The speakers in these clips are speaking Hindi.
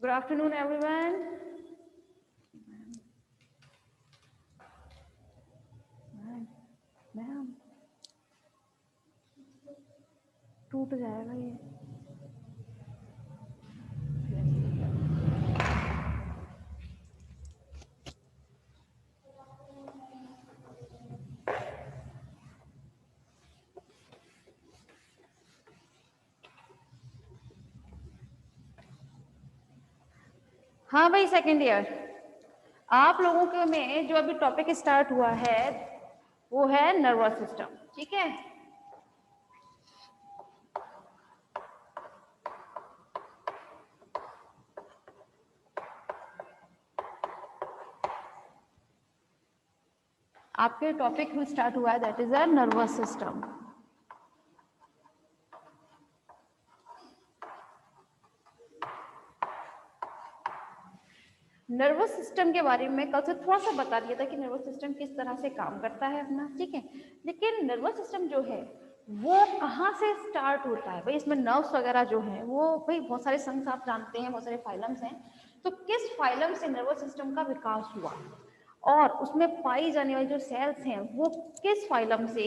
Good afternoon, everyone. मैम टूट जाएगा ये। हाँ भाई, सेकेंड ईयर आप लोगों के में जो अभी टॉपिक स्टार्ट हुआ है वो है नर्वस सिस्टम। ठीक है, आपके टॉपिक में स्टार्ट हुआ है, that is a nervous system. Nervous system के बारे में कल से थोड़ा सा बता दिया था कि नर्वस सिस्टम किस तरह से काम करता है अपना। ठीक है, लेकिन नर्वस सिस्टम जो है वो कहाँ से स्टार्ट होता है भाई? इसमें नर्व्स वगैरह जो है वो भाई बहुत सारे संघ आप जानते हैं, बहुत सारे फाइलम्स हैं। तो किस फाइलम से नर्वस सिस्टम का विकास हुआ और उसमें पाई जाने वाली जो सेल्स हैं वो किस फाइलम से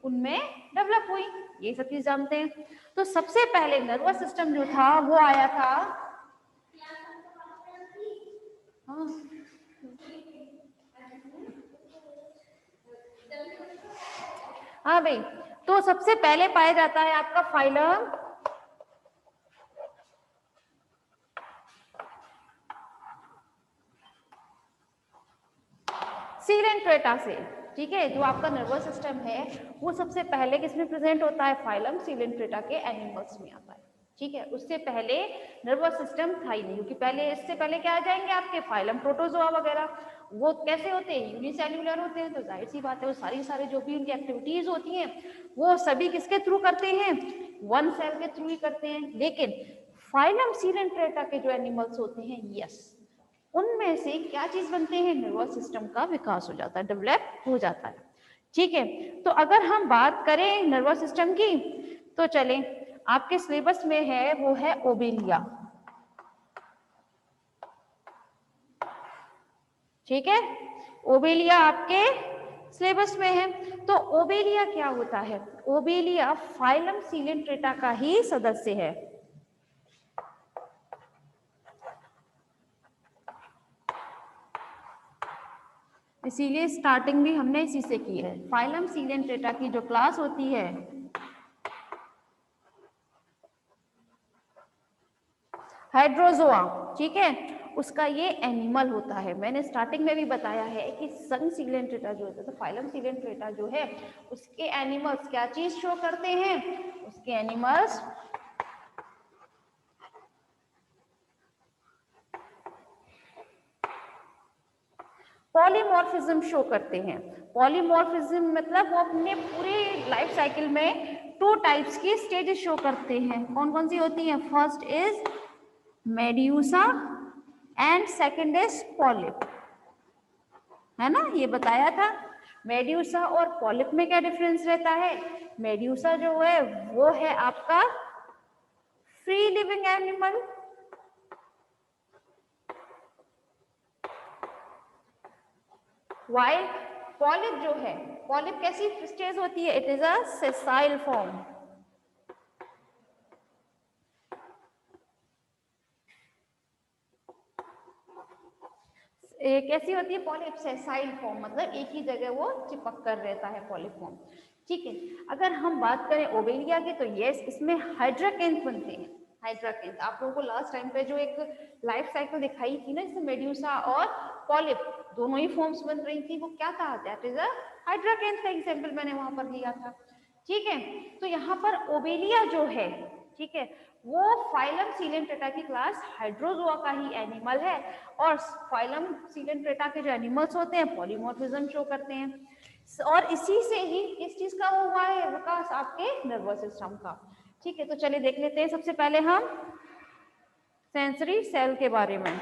उनमें डेवलप हुई, ये सब चीज जानते हैं। तो सबसे पहले नर्वस सिस्टम जो था वो आया था, हाँ हाँ भाई, तो सबसे पहले पाया जाता है आपका फाइलम सीलेंट्रेटा से। ठीक है, जो आपका नर्वस सिस्टम है वो सबसे पहले किसमें प्रेजेंट होता है? फाइलम सीलेंट्रेटा के एनिमल्स में आता है। ठीक है, उससे पहले नर्वस सिस्टम था ही नहीं, क्योंकि पहले इससे पहले क्या आ जाएंगे आपके फाइलम प्रोटोजोआ वगैरह। वो कैसे होते हैं? यूनिसेल्युलर होते हैं। तो जाहिर सी बात है वो सारी जो भी उनकी एक्टिविटीज होती हैं वो सभी किसके थ्रू करते हैं? वन सेल के थ्रू ही करते हैं। लेकिन फाइलम सीलेंट्रेटा के जो एनिमल्स होते हैं, यस, उनमें से क्या चीज बनते हैं? नर्वस सिस्टम का विकास हो जाता है, डेवलप हो जाता है। ठीक है, तो अगर हम बात करें नर्वस सिस्टम की तो चलें, आपके सिलेबस में है वो है ओबेलिया। ठीक है, ओबेलिया आपके सिलेबस में है। तो ओबेलिया क्या होता है? ओबेलिया फाइलम सीलेंट्रेटा का ही सदस्य है। इसीलिए स्टार्टिंग भी हमने इसी से की है। फाइलम सीलेंट्रेटा की जो क्लास होती है हाइड्रोजोआ, ठीक है, उसका ये एनिमल होता है। मैंने स्टार्टिंग में भी बताया है कि संघ सीलेंट्रेटा जो होता है, तो फाइलम सीलेंट्रेटा जो है उसके एनिमल्स क्या चीज शो करते हैं? उसके एनिमल्स पॉलीमॉर्फिज्म शो करते हैं। पॉलीमॉर्फिज्म मतलब वो अपने पूरे लाइफ साइकिल में टू टाइप्स की स्टेजेस शो करते हैं। कौन कौन सी होती हैं? First is medusa and second is polyp, है ना, ये बताया था। मेड्यूसा और पॉलिप में क्या डिफरेंस रहता है? मेड्यूसा जो है वो है आपका free living animal, while polyp जो है, पॉलिप कैसी स्टेज होती है? It is a sessile form. कैसी होती है पॉलिप? सेसाइल फॉर्म, मतलब एक ही जगह वो चिपक कर रहता है पॉलिप फॉर्म। ठीक है, अगर हम बात करें ओबेलिया की तो यस, इसमें हाइड्राकेंथ बनते हैं। हाइड्राकेंथ आप लोगों को लास्ट टाइम पे जो एक लाइफ साइकिल दिखाई थी ना, जिसमें मेड्यूसा और पॉलिप दोनों ही फॉर्म्स बन रही थी, वो क्या था? दैट इज अ हाइड्राकेंथ का एग्जाम्पल मैंने वहां पर लिया था। ठीक है, तो यहाँ पर ओबेलिया जो है, ठीक है, वो फाइलम सीलेंट्रेटा की क्लास हाइड्रोजोआ का ही एनिमल है। और फाइलम सीलेंट्रेटा के जो एनिमल्स होते हैं पॉलीमॉर्फिज्म शो करते हैं। और इसी से ही इस चीज का हुआ है विकास आपके नर्वस सिस्टम का। ठीक है, तो चलिए देख लेते हैं सबसे पहले हम सेंसरी सेल के बारे में।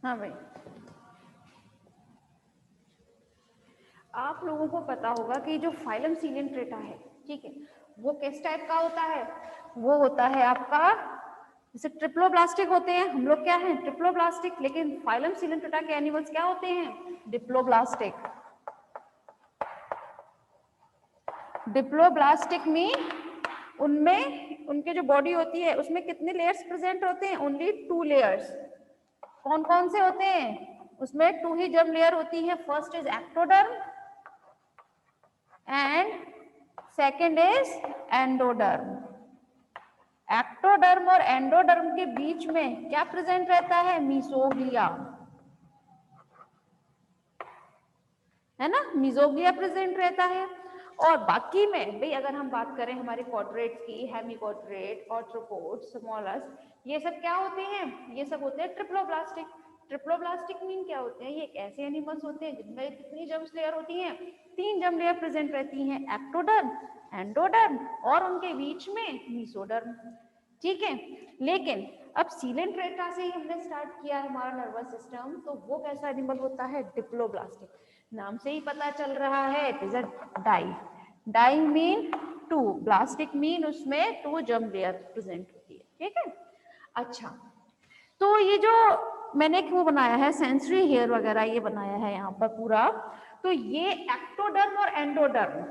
हाँ भाई, आप लोगों को पता होगा कि जो फाइलम सीलेंट्रेटा है, ठीक है, वो किस टाइप का होता है? वो होता है आपका, जैसे ट्रिप्लोब्लास्टिक होते हैं, हम लोग क्या हैं? ट्रिप्लोब्लास्टिक। लेकिन फाइलम सीलेंट्रेटा के एनिमल्स क्या होते हैं? डिप्लोब्लास्टिक। डिप्लोब्लास्टिक में उनमें उनके जो बॉडी होती है उसमें कितने लेयर्स प्रेजेंट होते हैं? Only 2 layers. कौन कौन से होते हैं? उसमें 2 ही जर्म लेयर होती है। First is ectoderm and second is endoderm. Ectoderm और एंडोडर्म के बीच में क्या प्रेजेंट रहता है? मीसोग्लिया, है ना, मीसोग्लिया प्रेजेंट रहता है। और बाकी में भाई अगर हम बात करें हमारे क्वाड्रेट्स की, हेमिक्वाड्रेट, ऑर्थ्रोपोड्स, मोलस्क, ये सब क्या होते हैं? ये सब होते हैं ट्रिप्लोब्लास्टिक। ट्रिप्लोब्लास्टिक मीन क्या होते हैं? ये एक ऐसे एनिमल्स होते हैं जिनमें कितनी जर्म लेयर होती हैं? 3 जर्म लेयर प्रेजेंट रहती हैं, एक्टोडर्म, एंडोडर्म और उनके बीच में मीसोडर्म। ठीक है, लेकिन अब सीलेंट्रेटा से ही हमने स्टार्ट किया है हमारा नर्वस सिस्टम, तो वो कैसा एनिमल होता है? डिप्लोब्लास्टिक। नाम से ही पता चल रहा है, it is a di. Di mean 2, blastic mean उसमें 2 जर्म लेयर प्रेजेंट होती है। ठीक है, अच्छा, तो ये जो मैंने वो बनाया है सेंसरी हेयर वगैरह, ये बनाया है यहाँ पर पूरा, तो ये एक्टोडर्म और एंडोडर्म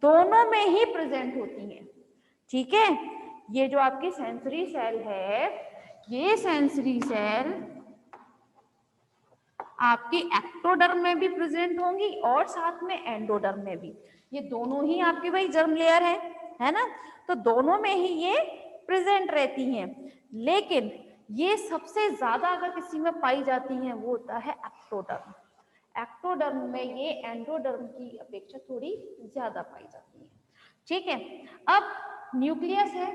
दोनों में ही प्रेजेंट होती है। ठीक है, ये जो आपकी सेंसरी सेल है, ये सेंसरी सेल आपकी एक्टोडर्म में भी प्रेजेंट होंगी और साथ में एंडोडर्म में भी। ये दोनों ही आपकी भाई जर्म लेयर है ना, तो दोनों में ही ये प्रेजेंट रहती हैं। लेकिन ये सबसे ज्यादा अगर किसी में पाई जाती हैं वो होता है एक्टोडर्म। एक्टोडर्म में ये एंडोडर्म की अपेक्षा थोड़ी ज्यादा पाई जाती है। ठीक है, अब न्यूक्लियस है,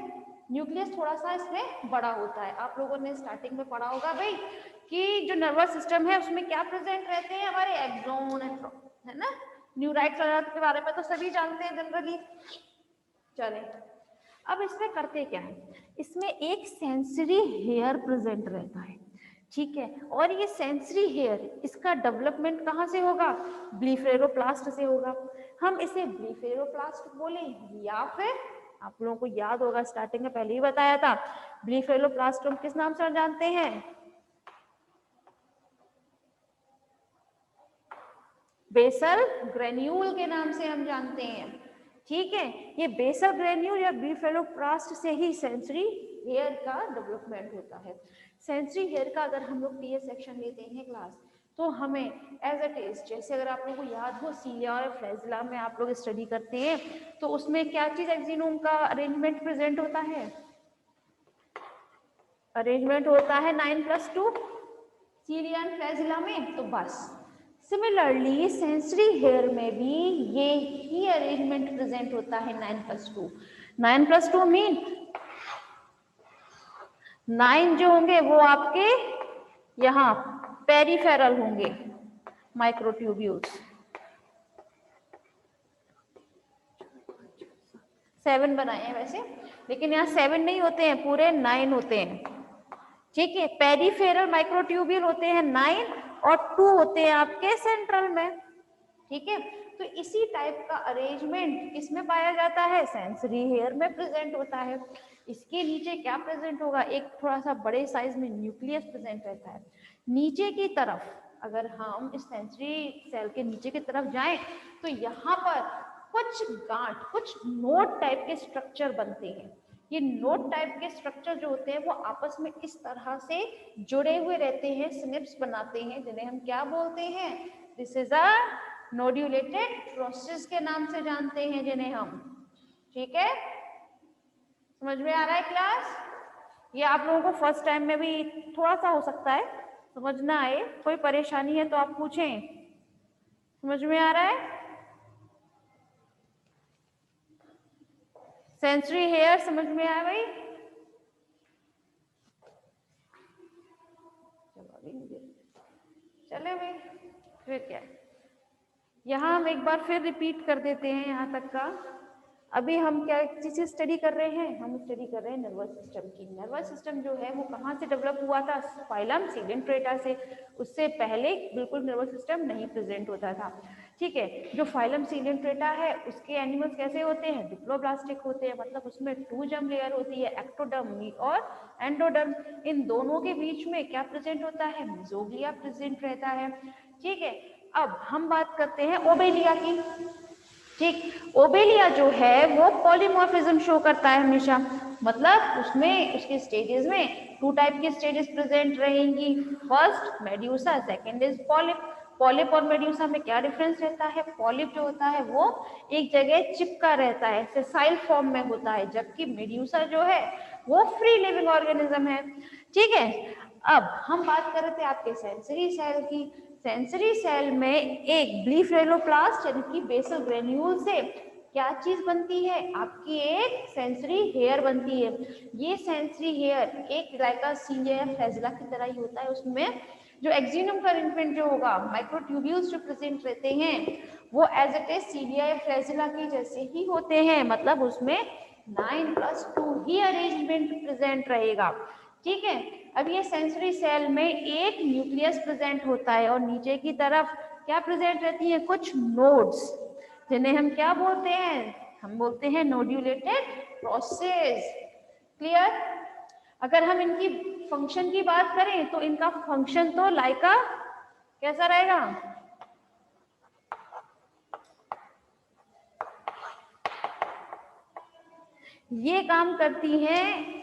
न्यूक्लियस थोड़ा सा इसमें बड़ा होता है। आप लोगों ने स्टार्टिंग में पढ़ा होगा भाई कि जो नर्वस सिस्टम है उसमें क्या प्रेजेंट रहते हैं? हमारे एक्सोन, है ना, न्यूराइट्स के बारे में तो सभी जानते हैं जनरली। चले, अब इसमें करते क्या है? इसमें एक सेंसरी हेयर प्रेजेंट रहता है। ठीक है, और ये सेंसरी हेयर, इसका डेवलपमेंट कहाँ से होगा? ब्लीफेरोप्लास्ट से होगा। हम इसे ब्लीफेरोप्लास्ट बोले, या फिर आप लोगों को याद होगा स्टार्टिंग में पहले ही बताया था, ब्लीफेरोप्लास्ट हम किस नाम से जानते हैं? बेसल ग्रेन्यूल के नाम से हम जानते हैं। ठीक है, ये बेसल ग्रेन्यूल या ब्लीफेरोप्लास्ट से ही सेंसरी हेयर का डेवलपमेंट होता है। सेंसरी हेयर का अगर हम लोग टीएस सेक्शन लेते हैं क्लास, तो हमें एज इट इज, जैसे अगर आप लोगों को याद हो सीलिया और फ्लैजिला में आप लोग स्टडी करते हैं, तो उसमें क्या चीज एक्सिनोम का अरेंजमेंट प्रेजेंट होता है? अरेंजमेंट होता है 9+2 सीलिया एंड फ्लैजिला में। तो बस सिमिलरली सेंसरी हेयर में भी ये ही अरेंजमेंट प्रेजेंट होता है 9+2। 9+2 मीन 9 जो होंगे वो आपके यहाँ पेरिफेरल होंगे माइक्रोट्यूब्यूल्स, 7 बनाए हैं वैसे, लेकिन यहाँ 7 नहीं होते हैं, पूरे 9 होते हैं। ठीक है, पेरिफेरल माइक्रोट्यूब्यूल होते हैं 9 और 2 होते हैं आपके सेंट्रल में। ठीक है, तो इसी टाइप का अरेंजमेंट किसमें पाया जाता है? सेंसरी हेयर में प्रेजेंट होता है। इसके नीचे क्या प्रेजेंट होगा? एक थोड़ा सा बड़े साइज में न्यूक्लियस प्रेजेंट रहता है। नीचे की तरफ अगर हम इस सेंसरी सेल के नीचे की तरफ जाएं, तो यहाँ पर कुछ गांठ, कुछ नोड टाइप के स्ट्रक्चर बनते हैं। ये नोड टाइप के स्ट्रक्चर जो होते हैं वो आपस में इस तरह से जुड़े हुए रहते हैं, स्निप्स बनाते हैं, जिन्हें हम क्या बोलते हैं? दिस इज अ नोड्यूलेटेड प्रोसेस के नाम से जानते हैं जिन्हें हम। ठीक है, समझ में आ रहा है क्लास? ये आप लोगों को फर्स्ट टाइम में भी थोड़ा सा हो सकता है समझ ना आए, कोई परेशानी है तो आप पूछें। समझ में आ रहा है? सेंसरी हेयर समझ में आया भाई? चले भाई, फिर क्या, यहाँ हम एक बार फिर रिपीट कर देते हैं यहाँ तक का। अभी हम क्या चीज स्टडी कर रहे हैं, हम स्टडी कर रहे हैं नर्वस सिस्टम की। नर्वस सिस्टम जो है वो कहाँ से डेवलप हुआ था, फाइलम सीडेंट्रेटा से। उससे पहले बिल्कुल नर्वस सिस्टम नहीं प्रेजेंट होता था, ठीक है। जो फाइलम सीडेंट्रेटा है उसके एनिमल्स कैसे होते हैं, डिप्लोब्लास्टिक होते हैं, मतलब उसमें 2 जर्म लेयर होती है, एक्टोडर्म और एंडोडर्म। इन दोनों के बीच में क्या प्रेजेंट होता है, मेसोग्लिया प्रेजेंट रहता है, ठीक है। अब हम बात करते हैं ओबेलिया की, ठीक। ओबेलिया जो है वो पॉलीमॉर्फिज्म शो करता है हमेशा, मतलब उसमें उसके स्टेजेस में 2 टाइप की स्टेजेस प्रेजेंट रहेंगी। First medusa, second is polyp. Polyp और मेड्यूसा में क्या डिफरेंस रहता है, पॉलिप जो होता है वो एक जगह चिपका रहता है, सेसाइल फॉर्म में होता है, जबकि मेड्यूसा जो है वो फ्री लिविंग ऑर्गेनिज्म है, ठीक है। अब हम बात कर रहे थे आपके सेंसरी सेल की। सेंसरी सेल में एक ब्लीफेरोप्लास्ट यानी कि बेसल ग्रेन्यूल से क्या चीज बनती है, आपकी एक सेंसरी हेयर बनती है। ये सेंसरी हेयर एक लाइका सीलिया या फ्लैजिला की तरह ही होता है। उसमें जो एक्सिनम का अरेंजमेंट जो होगा, माइक्रोट्यूब्यूल्स जो प्रेजेंट रहते हैं वो एज इट इज सीलिया या फ्लैजिला की जैसे ही होते हैं, मतलब उसमें 9+2 ही अरेंजमेंट प्रेजेंट रहेगा, ठीक है। अब ये सेंसरी सेल में एक न्यूक्लियस प्रेजेंट होता है और नीचे की तरफ क्या प्रेजेंट रहती है, कुछ नोड्स, जिन्हें हम क्या बोलते हैं, हम बोलते हैं नोड्यूलेटेड प्रोसेस। क्लियर। अगर हम इनकी फंक्शन की बात करें तो इनका फंक्शन तो लाइका कैसा रहेगा, ये काम करती हैं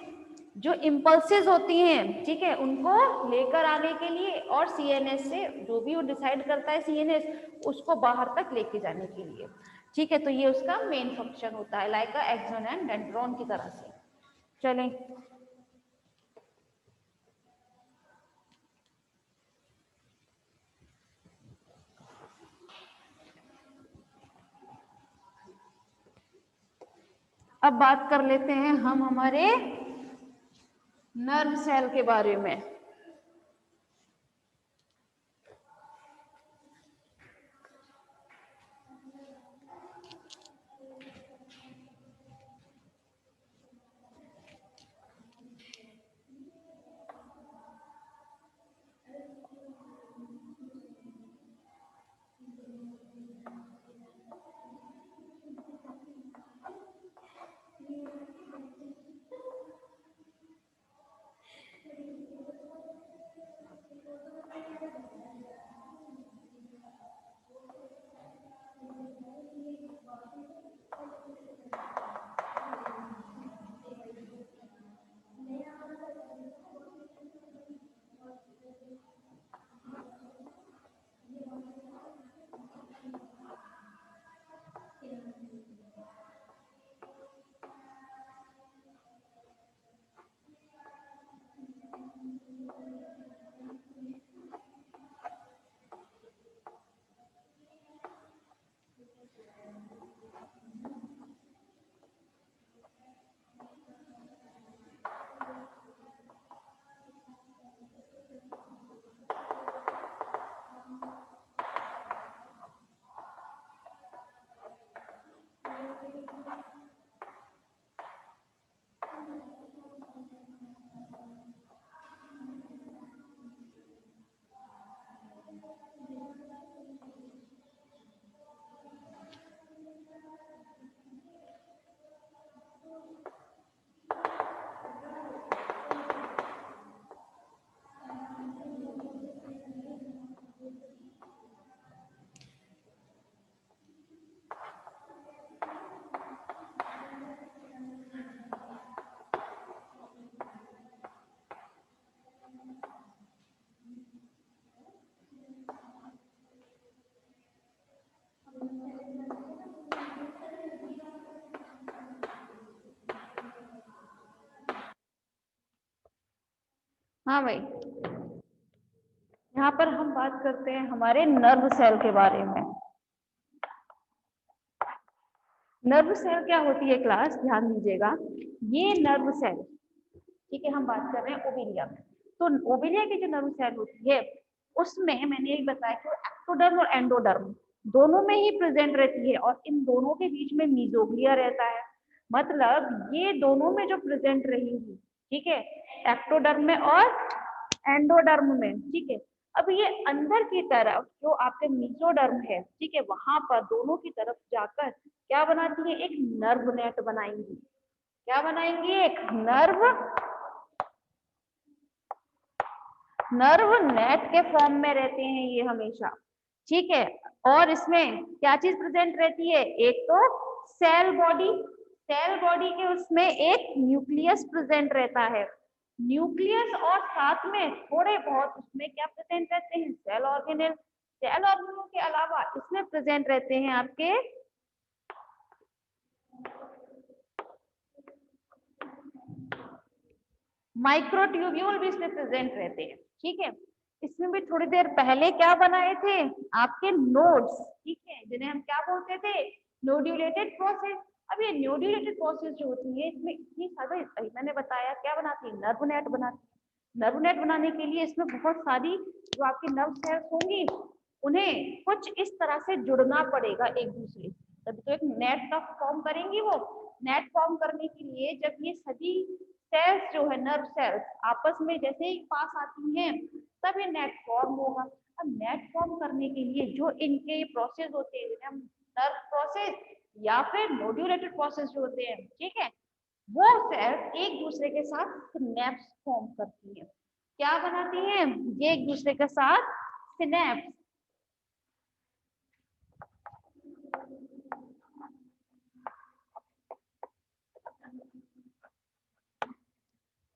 जो इम्पल्सेस होती हैं, ठीक है, उनको लेकर आने के लिए, और सीएनएस से जो भी वो डिसाइड करता है सीएनएस उसको बाहर तक लेके जाने के लिए, ठीक है। तो ये उसका मेन फंक्शन होता है, लाइक एक्सॉन एंड डेंड्रॉन की तरह से। चलें, अब बात कर लेते हैं हम हमारे नर्व सेल के बारे में। हाँ भाई, यहाँ पर हम बात करते हैं हमारे नर्व सेल के बारे में। नर्व सेल क्या होती है क्लास, ध्यान दीजिएगा। ये नर्व सेल, ठीक है, हम बात कर रहे हैं ओबेलिया में। तो ओबेलिया की जो नर्व सेल होती है उसमें मैंने एक बताया कि एक्टोडर्म और एंडोडर्म, दोनों में ही प्रेजेंट रहती है और इन दोनों के बीच में मीजोग्लिया रहता है। मतलब ये दोनों में जो प्रेजेंट रहेगी, ठीक है, एक्टोडर्म में और एंडोडर्म में, ठीक है। अब ये अंदर की तरफ जो आपके मीजोडर्म है, ठीक है, वहां पर दोनों की तरफ जाकर क्या बनाती है, एक नर्व नेट बनाएंगी। क्या बनाएंगी, एक नर्व नेट के फॉर्म में रहते हैं ये हमेशा, ठीक है। और इसमें क्या चीज प्रेजेंट रहती है, एक तो सेल बॉडी के उसमें एक न्यूक्लियस प्रेजेंट रहता है, न्यूक्लियस, और साथ में थोड़े बहुत उसमें क्या प्रेजेंट रहते हैं, सेल ऑर्गेनेल के अलावा इसमें प्रेजेंट रहते हैं आपके माइक्रोट्यूब्यूल, भी इसमें प्रेजेंट रहते हैं, ठीक है। इसमें भी थोड़ी देर पहले क्या बनाए थे, आपके नोड्स, ठीक है, जिन्हें हम क्या बोलते थे, नोड्यूलेटेड प्रोसेस। अब ये नोड्यूलेटेड प्रोसेस जो होती है इसमें इतनी सारी, मैंने बताया क्या बनाती है, नर्व नेट बनाती है। नर्व नेट बनाने के लिए इसमें बहुत सारी जो आपकी नर्व सेल्स होंगी उन्हें कुछ इस तरह से जुड़ना पड़ेगा एक दूसरे से, तभी तो एक नेट का फॉर्म करेंगी। वो नेट फॉर्म करने के लिए जब ये सभी सेल्स जो है, नर्व सेल्स आपस में जैसे ही पास आती हैं तब ये नेट फॉर्म होगा। अब नेट फॉर्म करने के लिए जो इनके प्रोसेस होते हैं, जिन्हें हम नर्व प्रोसेस या फिर नोड्यूलेटेड प्रोसेस जो होते हैं, ठीक है, वो सेल्स एक दूसरे के साथ सिनेप्स फॉर्म करती है। क्या बनाती हैं, ये एक दूसरे के साथ सिनेप्स,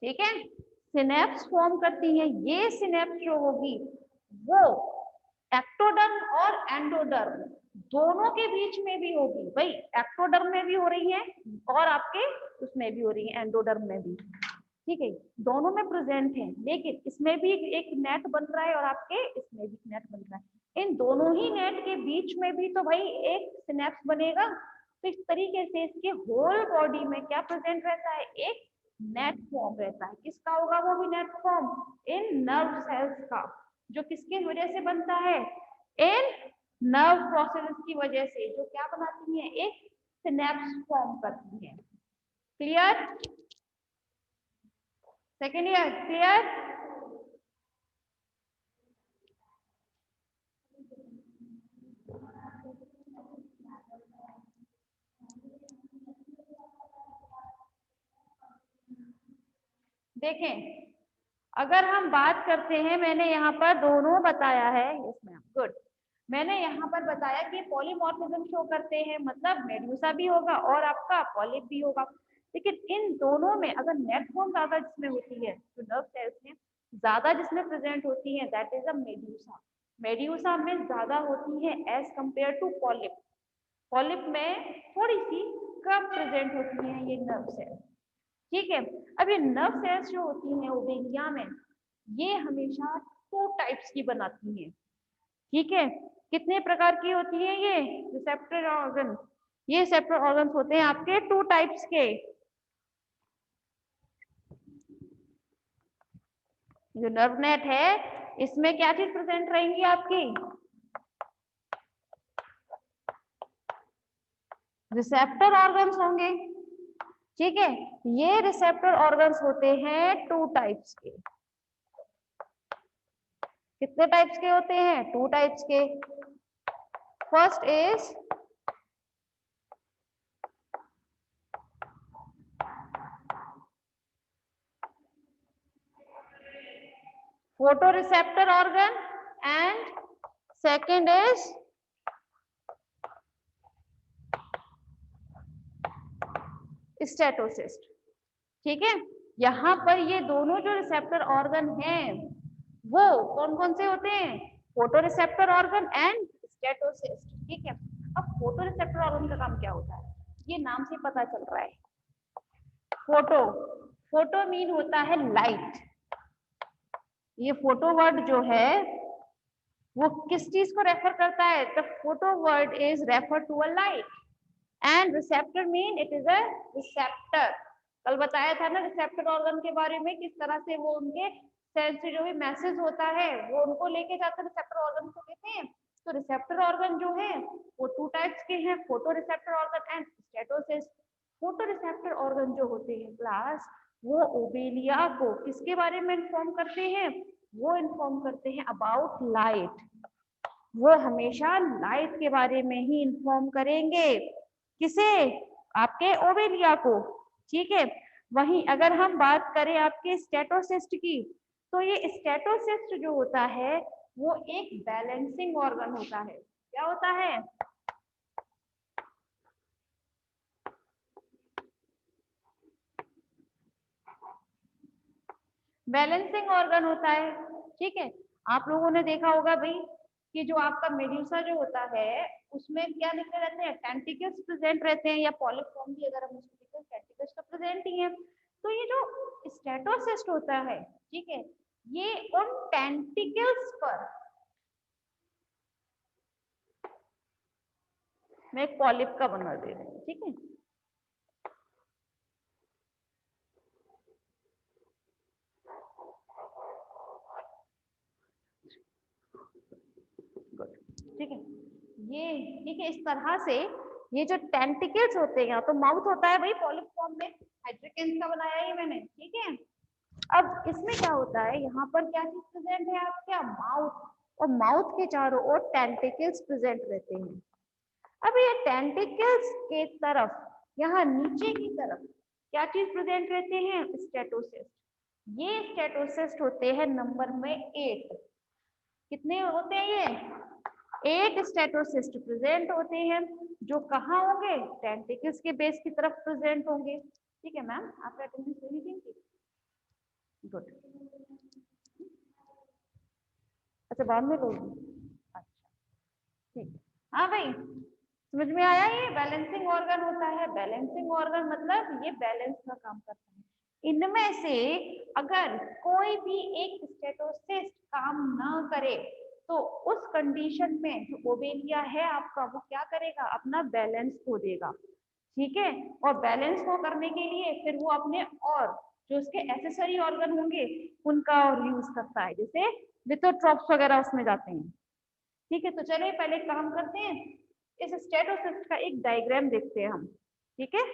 ठीक है, सिनेप्स फॉर्म करती हैं। ये सिनेप्स जो होगी वो एक्टोडर्म और एंडोडर्म दोनों के बीच में भी होगी। भाई एक्टोडर्म में भी हो रही है और आपके उसमें भी हो रही है, एंडोडर्म में भी, ठीक है, दोनों में प्रेजेंट है। लेकिन इसमें भी एक नेट बन रहा है और आपके इसमें भी नेट बन रहा है। इन दोनों ही नेट के बीच में भी तो भाई एक सिनेप्स बनेगा। तो इस तरीके से इसके होल बॉडी में क्या प्रेजेंट रहता है, एक नेट फॉर्म रहता है। किसका होगा, वो भी net form in nerve cells का, जो किसके वजह से बनता है, इन नर्व प्रोसेस की वजह से, जो क्या बनाती है, एक सिनेप्स फॉर्म करती है। Clear, second year clear. देखें, अगर हम बात करते हैं, मैंने यहाँ पर दोनों बताया है, यस मैम, गुड। मैंने यहाँ पर बताया कि पॉलीमॉर्फिज्म शो करते हैं, मतलब मेड्यूसा भी होगा और आपका पॉलिप भी होगा। लेकिन इन दोनों में अगर नेट फॉर्म ज्यादा जिसमें होती है, जो नर्व सेल्स में ज्यादा जिसमें प्रेजेंट होती है, that is a medusa. Medusa में ज्यादा होती है as compare to polyp. Polyp में थोड़ी सी कम प्रेजेंट होती है ये नर्व सेल्स, ठीक है। अब ये नर्व सेल्स जो होती हैं ओवेरिया में, ये हमेशा टू टाइप्स की बनाती हैं, ठीक है। कितने प्रकार की होती है ये रिसेप्टर ऑर्गन, ये रिसेप्टर ऑर्गन्स होते हैं आपके टू टाइप्स के। जो नर्व नेट है इसमें क्या चीज प्रेजेंट रहेंगी आपकी, रिसेप्टर ऑर्गन्स होंगे, ठीक है। ये रिसेप्टर ऑर्गन्स होते हैं टू टाइप्स के। कितने टाइप्स के होते हैं, टू टाइप्स के। First is photoreceptor organ and second is statocyst, ठीक है। यहाँ पर ये दोनों जो रिसेप्टर ऑर्गन हैं वो कौन कौन से होते हैं, photo receptor organ and statocyst, ठीक है। अब फोटो रिसेप्टर ऑर्गन का काम क्या होता है, ये नाम से पता चल रहा है। फोटो, फोटो मीन होता है लाइट। ये फोटो वर्ड जो है वो किस चीज को रेफर करता है, the photo word is refer to a light and receptor mean it is a receptor. कल बताया था ना रिसेप्टर ऑर्गन के बारे में, किस तरह से वो उनके सेल से जो भी मैसेज होता है वो उनको लेके जाते हैं, रिसेप्टर ऑर्गन को कहते हैं तो रिसेप्टर ऑर्गन जो है वो टू टाइप्स के हैं, photo receptor organ and statocyst. Photo receptor organ जो होते हैं क्लास, वो ओबेलिया को किसके बारे में इन्फॉर्म करते हैं, वो इन्फॉर्म करते हैं अबाउट लाइट। वो हमेशा लाइट के बारे में ही इन्फॉर्म करेंगे, किसे, आपके ओबेलिया को, ठीक है। वहीं अगर हम बात करें आपके स्टेटोसिस्ट की, तो ये स्टेटोसिस्ट जो होता है वो एक बैलेंसिंग ऑर्गन होता है। क्या होता है, बैलेंसिंग ऑर्गन होता है, ठीक है। आप लोगों ने देखा होगा भाई कि जो आपका मेड्यूसा जो होता है उसमें क्या लिखे रहते हैं, टेंटिकल्स प्रेजेंट रहते हैं, या पॉलीफॉर्म भी अगर हम उसको देखें टेंटिकल्स तो प्रेजेंट ही है। तो ये जो स्टेटोसिस्ट होता है, ठीक है, ये उन टेंटिकल्स पर, मैं एक पॉलिप का बना दे रही हूँ, ठीक है। ठीक है, ये ठीक है, इस तरह से ये जो टेंटिकल्स होते हैं, तो माउथ होता है भाई पॉलिप फॉर्म में, हाइड्रोकेन्स का बनाया ही मैंने, ठीक है। अब इसमें क्या होता है, यहाँ पर क्या चीज प्रेजेंट है आपका, माउथ, और माउथ के चारों ओर टेंटिकल्स प्रेजेंट रहते हैं। अब ये टेंटिकल्स के तरफ, यहाँ नीचे की तरफ क्या चीज प्रेजेंट रहते हैं, स्टेटोसिस्ट। ये स्टेटोसिस्ट होते हैं नंबर में 8। कितने होते हैं ये, 8 स्टेटोसिस्ट प्रेजेंट होते हैं, जो कहाँ होंगे, टेंटिकल्स के बेस की तरफ प्रेजेंट होंगे, ठीक है। मैम आपका अटेंडेंस ले लीजिए, गुड। अच्छा बाद में लोगी, अच्छा ठीक है। हाँ भाई समझ में आया, ये बैलेंसिंग ऑर्गन होता है। बैलेंसिंग ऑर्गन मतलब ये बैलेंस का काम करता है। इनमें से अगर कोई भी एक स्टेटोसिस्ट काम ना करे तो उस कंडीशन में जो ओबेलिया है आपका, वो क्या करेगा, अपना बैलेंस खो देगा, ठीक है। और बैलेंस को करने के लिए फिर वो अपने और जो उसके एसेसरी ऑर्गन होंगे उनका और यूज करता है, जैसे लिथोट्रॉप्स वगैरह उसमें जाते हैं, ठीक है। तो चलिए पहले काम करते हैं, इस स्टेटोसिस्ट का एक डायग्राम देखते हैं हम, ठीक है।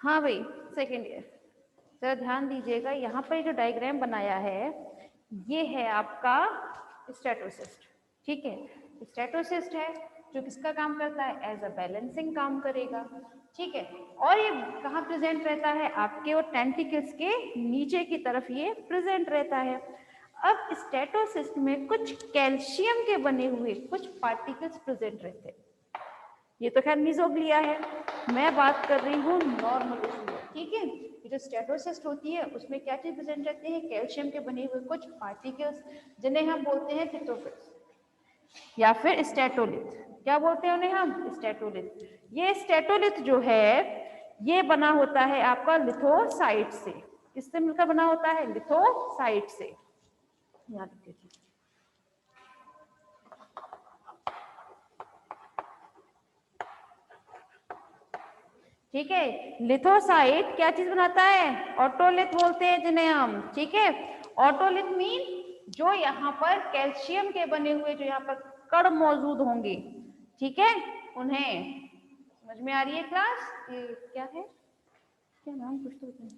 हाँ भाई सेकेंड ईयर, जरा ध्यान दीजिएगा, यहाँ पर जो डायग्राम बनाया है ये है आपका स्टेटोसिस्ट, ठीक है। स्टेटोसिस्ट है जो किसका काम करता है, एज अ बैलेंसिंग काम करेगा, ठीक है। और ये कहाँ प्रेजेंट रहता है, आपके और टेंटिकल्स के नीचे की तरफ ये प्रेजेंट रहता है। अब स्टेटोसिस्ट में कुछ कैल्शियम के बने हुए कुछ पार्टिकल्स प्रेजेंट रहते हैं। ये तो खैर मीजोग्लिया है, मैं बात कर रही हूँ नॉर्मल उसमें, ठीक है। ये जो स्टेटोसिस्ट होती है उसमें क्या चीज प्रेजेंट रहती है, कैल्शियम के बने हुए कुछ पार्टिकल्स, जिन्हें हम बोलते हैं लिथोफिल्स या फिर स्टेटोलिथ। क्या बोलते हैं उन्हें हम, स्टेटोलिथ। ये स्टेटोलिथ जो है ये बना होता है आपका लिथोसाइट से। किससे मिलकर बना होता है, लिथोसाइट से, याद रखिए। ठीक है, लिथोसाइट क्या चीज बनाता है, ऑटोलिथ बोलते हैं जिन्हें हम, ठीक है। ऑटोलिथ मीन जो यहाँ पर कैल्शियम के बने हुए जो यहाँ पर कण मौजूद होंगे, ठीक है, उन्हें। समझ में आ रही है क्लास, ये क्या है, क्या नाम कुछ तो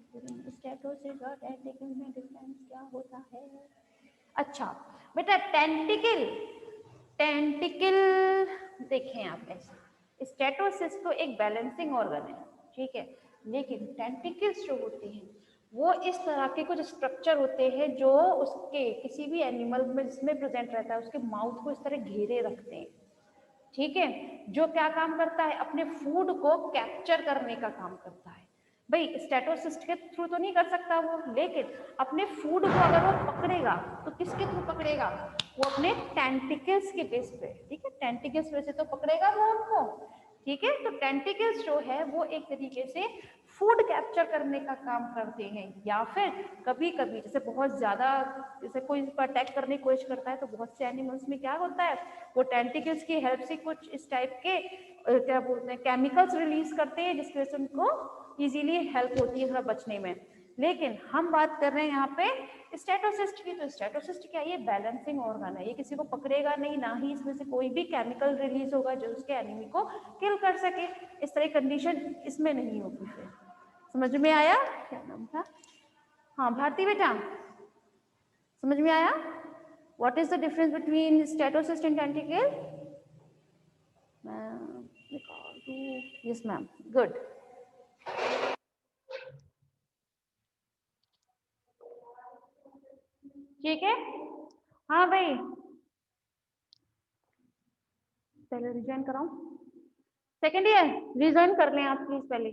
स्टेटोसिस और टेंटिकल में डिफरेंस क्या होता है। अच्छा बेटा, टेंटिकल, टेंटिकल देखें आप ऐसे, स्टेटोसिस तो एक बैलेंसिंग ऑर्गन है, ठीक है, लेकिन टेंटिकल्स जो होते हैं वो इस तरह के कुछ स्ट्रक्चर होते हैं जो उसके किसी भी एनिमल में जिसमें प्रेजेंट रहता है उसके माउथ को इस तरह घेरे रखते हैं, ठीक है। जो क्या काम करता है, अपने फूड को कैप्चर करने का काम करता है। भाई स्टेटोसिस्ट के थ्रू तो नहीं कर सकता वो, लेकिन अपने फूड को अगर वो पकड़ेगा तो किसके थ्रू पकड़ेगा, वो अपने टेंटिकल्स के बेस पे, ठीक है, टेंटिकल्स वैसे तो पकड़ेगा वो उनको, ठीक है। तो टेंटिकल्स जो है वो एक तरीके से फूड कैप्चर करने का काम करते हैं, या फिर कभी कभी जैसे बहुत ज्यादा, जैसे कोई इसको अटैक करने की कोशिश करता है तो बहुत से एनिमल्स में क्या होता है, वो टेंटिकल्स की हेल्प से कुछ इस टाइप के क्या बोलते हैं केमिकल्स रिलीज करते हैं, जिसकी वजह से उनको इजीली हेल्प होती है थोड़ा बचने में। लेकिन हम बात कर रहे हैं यहाँ पे स्टेटोसिस्ट की, तो स्टेटोसिस्ट क्या है, ये बैलेंसिंग ऑर्गन है, ये किसी को पकड़ेगा नहीं, ना ही इसमें से कोई भी केमिकल रिलीज होगा जो उसके एनिमी को किल कर सके, इस तरह की कंडीशन इसमें नहीं होगी। फिर समझ में आया, क्या नाम था, हाँ भारती बेटा, समझ में आया, what is the difference between statocyst and tentacle. Yes ma'am, good. ठीक है, हाँ भाई, पहले रिजाइन कराऊं, सेकेंड ईयर रिजाइन कर लें आप प्लीज पहले।